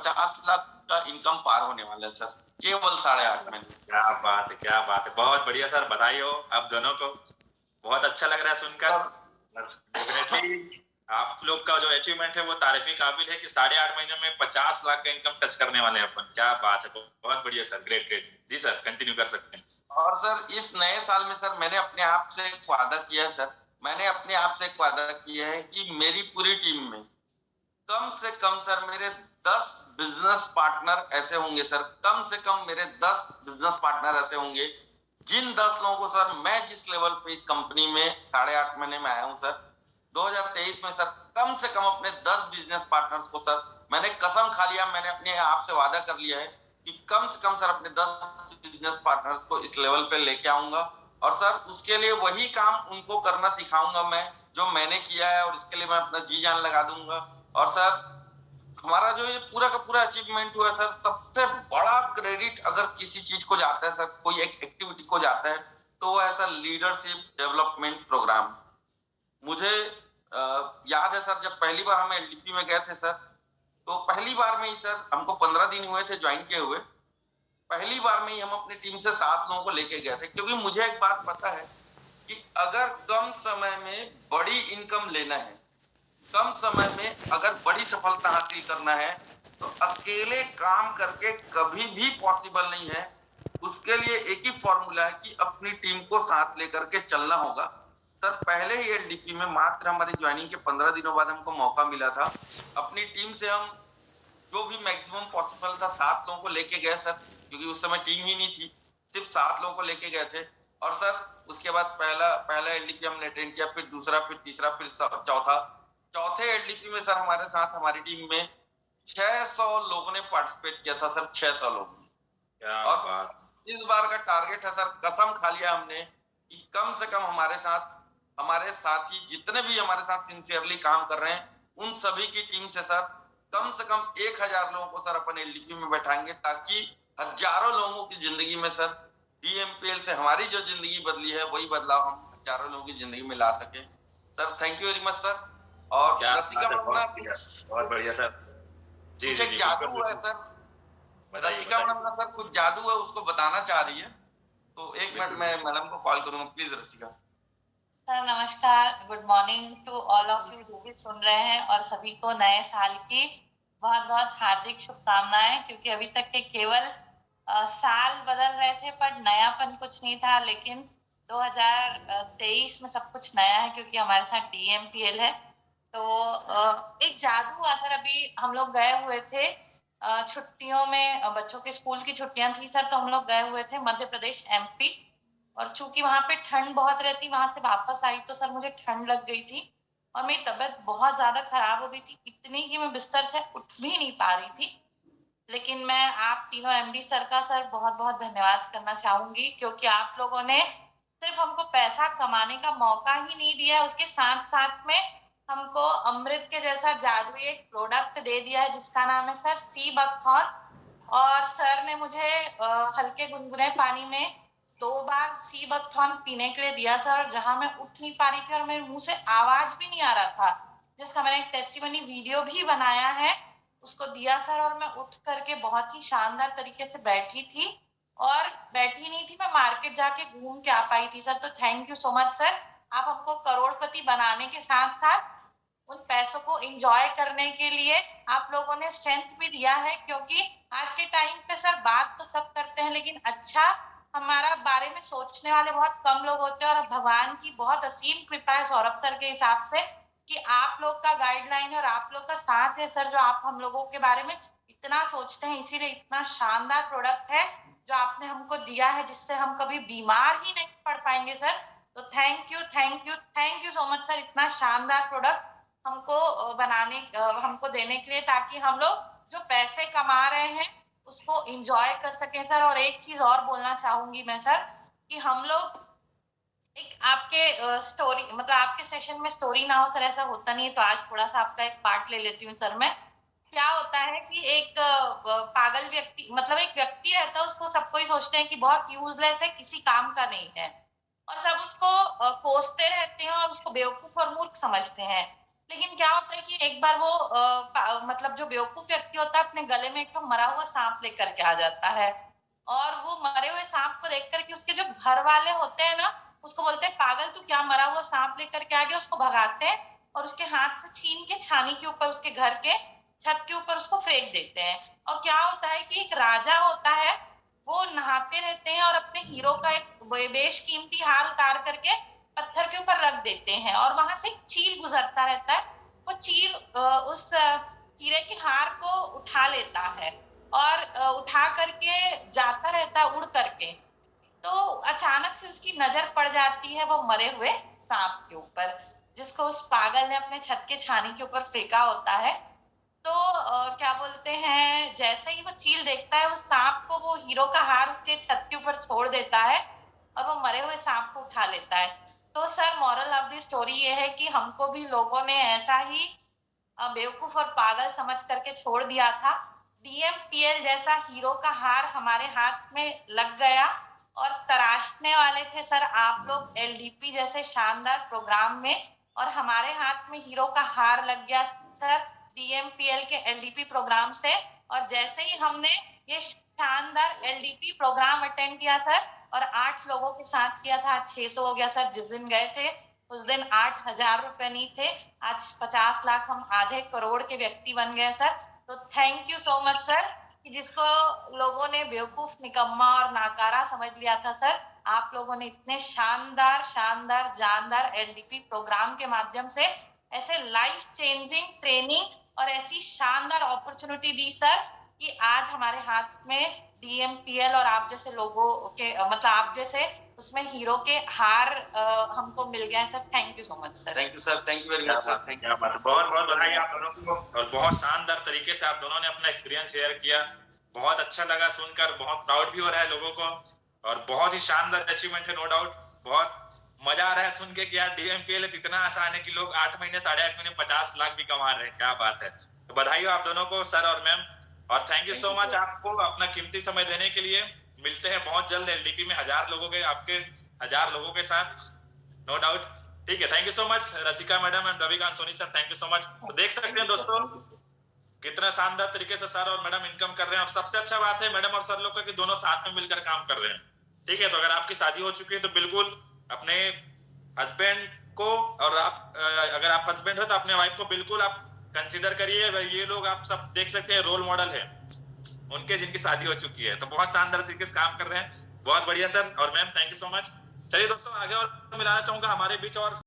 50 लाख का इनकम पार होने वाला है सर, केवल 8.5 महीने। क्या बात है, क्या बात है, बहुत बढ़िया सर, बधाई हो आप दोनों को। बहुत अच्छा लग रहा है सुनकर। डेफिनेटली आप लोग का जो अचीवमेंट है वो तारीफी काबिल है कि 8.5 महीने में 50 लाख का इनकम टच करने वाले हैं अपन। क्या बात है, बहुत बढ़िया सर, ग्रेट ग्रेट। जी सर, कंटिन्यू कर सकते हैं। और सर इस नए साल में सर मैंने अपने आप से एक वादा किया है सर, मैंने अपने आप से एक वादा किया है कि मेरी पूरी टीम में कम से कम सर मेरे 10 बिजनेस पार्टनर ऐसे होंगे सर, कम से कम मेरे 10 बिजनेस पार्टनर ऐसे होंगे जिन 10 लोगों को सर मैं जिस लेवल पे इस कंपनी में 8.5 महीने में आया हूं सर, 2023 में सर कम से कम अपने 10 बिजनेस पार्टनर्स को सर मैंने कसम खा लिया, मैंने अपने आप से वादा कर लिया है कि कम से कम सर अपने 10 बिजनेस पार्टनर्स को इस लेवल पे लेके आऊंगा। और सर उसके लिए वही काम उनको करना सिखाऊंगा मैं जो मैंने किया है, और इसके लिए मैं अपना जी जान लगा दूंगा। और सर हमारा जो ये पूरा का पूरा अचीवमेंट हुआ है सर, सबसे बड़ा क्रेडिट अगर किसी चीज को जाता है सर, कोई एक एक्टिविटी को जाता है, तो वो है सर लीडरशिप डेवलपमेंट प्रोग्राम। मुझे याद है सर, जब पहली बार हम एलडीपी में गए थे सर, तो पहली बार में ही सर हमको 15 दिन हुए थे ज्वाइन किए हुए, पहली बार में ही हम अपनी टीम से 7 लोगों को लेके गए थे, क्योंकि मुझे एक बात पता है कि अगर कम समय में बड़ी इनकम लेना है, कम समय में अगर बड़ी सफलता हासिल करना है, तो अकेले काम करके कभी भी पॉसिबल नहीं है। उसके लिए एक ही फॉर्मूला है कि अपनी टीम को साथ लेकर के चलना होगा। सर पहले ही एलडीपी में मात्र हमारी ज्वाइनिंग के 15 दिनों बाद हमको मौका मिला था, अपनी टीम से हम जो भी मैक्सिमम पॉसिबल था 7 लोगों को लेके गए सर, क्योंकि उस समय टीम ही नहीं थी, सिर्फ 7 लोगों को लेके गए थे। और सर उसके बाद पहला एलडीपी हमने अटेंड किया, फिर दूसरा, फिर तीसरा, फिर चौथा। चौथे एलडीपी में सर हमारे साथ हमारी टीम में 600 लोगों ने पार्टिसिपेट किया था सर, 600 लोगों। और इस बार का टारगेट है सर, कसम खा लिया हमने कि कम से कम हमारे साथ हमारे साथी जितने भी हमारे साथ सिंसियरली काम कर रहे हैं, उन सभी की टीम से सर कम से कम 1000 लोगों को सर अपन एलडीपी में बैठाएंगे, ताकि हजारों लोगों की जिंदगी में सर डीएमपीएल से हमारी जो जिंदगी बदली है वही बदलाव हम हजारों लोगों की जिंदगी में ला सके। Sir thank you very much sir. और रसिका मैडम बहुत बढ़िया सर। जी जी जी, जादू है सर, रसिका मैडम का सर कुछ जादू है, उसको बताना चाह रही है, तो 1 मिनट में मैडम को कॉल करूंगा, प्लीज रसिका। सर नमस्कार, good morning to all of you जो भी सुन रहे हैं, और सभी को नए साल की बहुत बहुत हार्दिक शुभकामनाएं। क्योंकि अभी तक के केवल साल बदल रहे थे पर नयापन कुछ नहीं था, लेकिन 2023 में सब कुछ नया है क्योंकि हमारे साथ डीएमपीएल है। तो एक जादू हुआ सर, अभी हम लोग गए हुए थे छुट्टियों में, बच्चों के स्कूल की छुट्टियां थी सर, तो हम लोग गए हुए थे मध्य प्रदेश एमपी। और चूंकि वहां पे ठंड बहुत रहती, वहां से वापस आई तो सर मुझे ठंड लग गई थी और मेरी तबीयत बहुत ज्यादा खराब हो गई थी, इतनी कि मैं बिस्तर से उठ भी नहीं पा रही थी। लेकिन मैं आप तीनों एमडी सर का सर बहुत बहुत धन्यवाद करना चाहूंगी, क्योंकि आप लोगों ने सिर्फ हमको पैसा कमाने का मौका ही नहीं दिया, उसके साथ साथ में हमको अमृत के जैसा जादुई एक प्रोडक्ट दे दिया है जिसका नाम है सर सी बकथॉर्न। और सर ने मुझे हल्के गुनगुने पानी में 2 बार सी बकथॉर्न पीने के लिए दिया सर, जहां मैं उठ नहीं पा रही थी और मेरे मुंह से आवाज भी नहीं आ रहा था, जिसका मैंने एक टेस्टिमनी वीडियो भी बनाया है, उसको दिया सर। और मैं उठ करके बहुत ही शानदार तरीके से बैठी थी, और बैठी नहीं थी, मैं मार्केट जाके घूम के आ पाई थी सर। तो thank you so much sir, आप हमको करोड़पति बनाने के साथ साथ उन पैसों को एंजॉय करने के लिए आप लोगों ने स्ट्रेंथ भी दिया है। क्योंकि आज के टाइम पे सर बात तो सब करते हैं, लेकिन अच्छा हमारा बारे में सोचने वाले बहुत कम लोग होते हैं। और भगवान की बहुत असीम कृपा है सौरभ सर के हिसाब से कि आप लोग का गाइडलाइन और आप लोग का साथ है सर, जो आप हम लोगों के बारे में इतना सोचते हैं, इसीलिए इतना शानदार प्रोडक्ट है जो आपने हमको दिया है, जिससे हम कभी बीमार ही नहीं पड़ पाएंगे सर। तो thank you thank you thank you so much sir, इतना शानदार प्रोडक्ट हमको हमको देने के लिए, ताकि हम लोग जो पैसे कमा रहे हैं उसको एंजॉय कर सके सर। और एक चीज और बोलना चाहूंगी मैं सर, कि हम लोग एक आपके स्टोरी मतलब आपके सेशन में स्टोरी ना हो सर, ऐसा होता नहीं है, तो आज थोड़ा सा आपका एक पार्ट ले लेती हूँ सर मैं। क्या होता है कि एक पागल व्यक्ति, मतलब एक व्यक्ति रहता है, उसको सब कोई सोचते हैं कि बहुत यूजलेस है, किसी काम का नहीं है, और सब उसको कोसते रहते हैं और उसको बेवकूफ और मूर्ख समझते हैं। लेकिन क्या होता है कि एक बार वो मतलब जो बेवकूफ व्यक्ति होता है अपने गले में एक तो मरा हुआ सांप लेकर के आ जाता है, और वो मरे हुए सांप को देख करके उसके जो घर वाले होते हैं ना, उसको बोलते हैं पागल तू क्या मरा हुआ सांप लेकर के आ गया, उसको भगाते हैं और उसके हाथ से छीन के छानी के ऊपर उसके घर के छत के ऊपर उसको फेंक देते हैं। और क्या होता है कि एक राजा होता है, वो नहाते रहते हैं और अपने हीरो का एक बेशकीमती हार उतार करके पत्थर के ऊपर रख देते हैं, और वहां से एक चील गुजरता रहता है। वो चील उस हीरे के हार को उठा लेता है और उठा करके जाता रहता है उड़ करके। तो अचानक से उसकी नजर पड़ जाती है वो मरे हुए सांप के ऊपर, जिसको उस पागल ने अपने छत के छानी के ऊपर फेंका होता है। तो क्या बोलते हैं, जैसे ही वो चील देखता है उस सांप को, वो हीरो का हार उसके छत के ऊपर छोड़ देता है और वो मरे हुए सांप को उठा लेता है। तो sir moral of the story ये है कि हमको भी लोगों ने ऐसा ही बेवकूफ और पागल समझ करके छोड़ दिया था। डीएमपीएल जैसा हीरो का हार हमारे हाथ में लग गया और तराशने वाले थे सर आप लोग एलडीपी जैसे शानदार प्रोग्राम में, और हमारे हाथ में हीरो का हार लग गया सर डीएमपीएल के एलडीपी प्रोग्राम से। और जैसे ही हमने ये शानदार एलडीपी प्रोग्राम अटेंड किया सर, और 8 लोगों के साथ किया था, 600 हो गया सर। जिस दिन गए थे उस दिन 8,000 रुपए नहीं थे, आज 50 लाख, हम आधे करोड़ के व्यक्ति बन गए सर। तो thank you so much sir, कि जिसको लोगों ने बेवकूफ निकम्मा और नाकारा समझ लिया था सर, आप लोगों ने इतने शानदार शानदार जानदार एलडीपी प्रोग्राम के माध्यम से ऐसे लाइफ चेंजिंग ट्रेनिंग और ऐसी शानदार अपॉर्चुनिटी दी सर, कि आज हमारे हाथ में डीएमपीएल और आप जैसे लोगों के मतलब आप जैसे उसमें हीरो के हार हमको मिल गया है sir. Thank you so much sir. Thank you sir, thank you very much sir. Thank you. बहुत बहुत बधाई आप दोनों को, और बहुत शानदार तरीके से आप दोनों ने अपना एक्सपीरियंस शेयर किया। बहुत अच्छा लगा सुनकर, बहुत प्राउड भी हो रहा है लोगों को, और बहुत ही शानदार अचीवमेंट है नो डाउट। बहुत मजा आ रहा है सुन के कि यार डीएमपीएल इतना आसान है कि लोग 8 महीने 8.5 महीने 50 लाख भी कमा रहे हैं। क्या बात है। तो बधाई हो आप दोनों को सर और मैम, और थैंक यू सो मच आपको अपना कीमती समय देने के लिए। मिलते हैं बहुत जल्द एलडीपी में 1000 लोगों के, आपके 1000 लोगों के साथ, नो डाउट। ठीक है, thank you so much Rasika madam and Ravikant Soni sir, thank you so much. तो देख सकते हैं दोस्तों कितना शानदार तरीके से सर और मैडम इनकम कर रहे हैं। और सबसे अच्छा बात है मैडम और सर लोग का कि दोनों साथ में मिलकर काम कर रहे हैं। ठीक है, तो अगर आपकी शादी हो चुकी है तो बिल्कुल अपने हस्बैंड को, और आप अगर आप हस्बैंड हो तो अपने वाइफ को बिल्कुल आप कंसीडर करिए। ये लोग आप सब देख सकते हैं रोल मॉडल है उनके, जिनकी शादी हो चुकी है। तो बहुत शानदार तरीके से काम कर रहे हैं। बहुत बढ़िया सर और ma'am, thank you so much. चलिए दोस्तों आगे और मिलाना चाहूंगा हमारे बीच और